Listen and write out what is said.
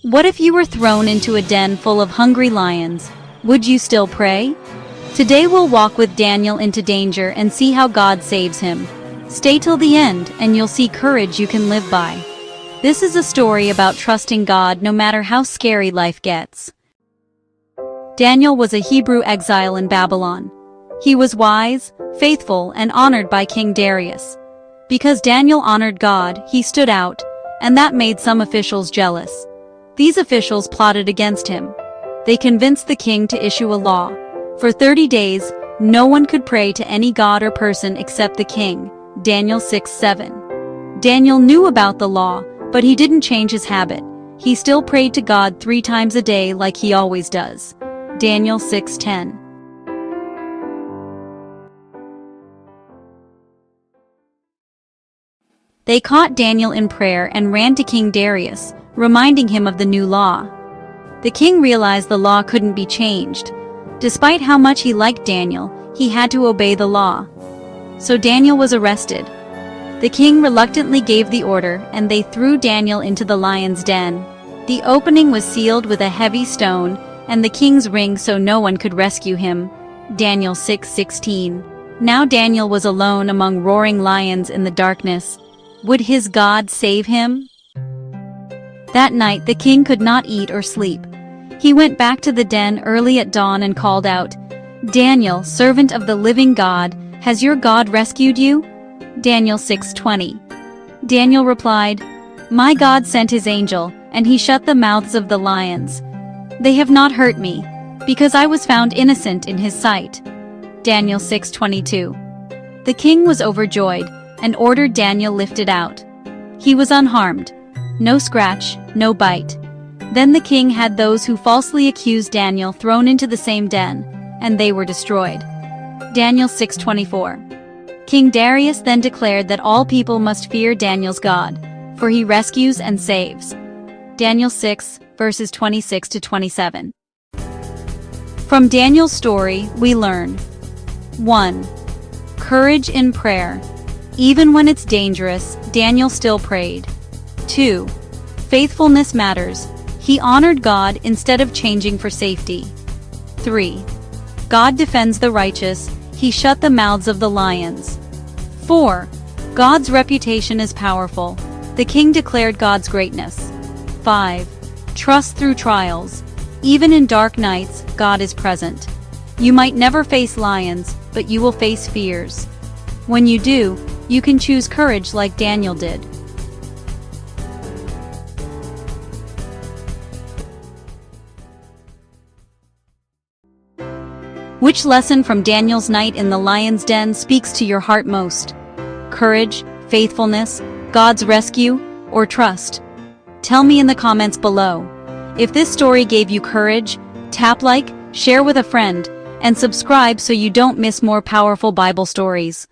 What if you were thrown into a den full of hungry lions? Would you still pray? Today we'll walk with Daniel into danger and see how God saves him. Stay till the end and you'll see courage you can live by. This is a story about trusting God no matter how scary life gets. Daniel was a Hebrew exile in Babylon. He was wise, faithful, and honored by King Darius. Because Daniel honored God, he stood out, and that made some officials jealous. These officials plotted against him. They convinced the king to issue a law. For 30 days, no one could pray to any god or person except the king. Daniel 6:7. Daniel knew about the law, but he didn't change his habit. He still prayed to God 3 times a day like he always does. Daniel 6:10. They caught Daniel in prayer and ran to King Darius, reminding him of the new law. The king realized the law couldn't be changed. Despite how much he liked Daniel, he had to obey the law. So Daniel was arrested. The king reluctantly gave the order, and they threw Daniel into the lion's den. The opening was sealed with a heavy stone, and the king's ring so no one could rescue him. Daniel 6:16. Now Daniel was alone among roaring lions in the darkness. Would his God save him? That night the king could not eat or sleep. He went back to the den early at dawn and called out, "Daniel, servant of the living God, has your God rescued you?" Daniel 6:20. Daniel replied, "My God sent his angel, and he shut the mouths of the lions. They have not hurt me, because I was found innocent in his sight." Daniel 6:22. The king was overjoyed, and ordered Daniel lifted out. He was unharmed. No scratch, no bite. Then the king had those who falsely accused Daniel thrown into the same den, and they were destroyed. Daniel 6:24. King Darius then declared that all people must fear Daniel's God, for he rescues and saves. Daniel 6, verses 26 to 27. From Daniel's story, we learn 1. Courage in prayer. Even when it's dangerous, Daniel still prayed. 2. Faithfulness matters. He honored God instead of changing for safety. 3. God defends the righteous. He shut the mouths of the lions. 4. God's reputation is powerful. The king declared God's greatness. 5. Trust through trials. Even in dark nights, God is present. You might never face lions, but you will face fears. When you do, you can choose courage like Daniel did. Which lesson from Daniel's night in the lion's den speaks to your heart most? Courage, faithfulness, God's rescue, or trust? Tell me in the comments below. If this story gave you courage, tap like, share with a friend, and subscribe so you don't miss more powerful Bible stories.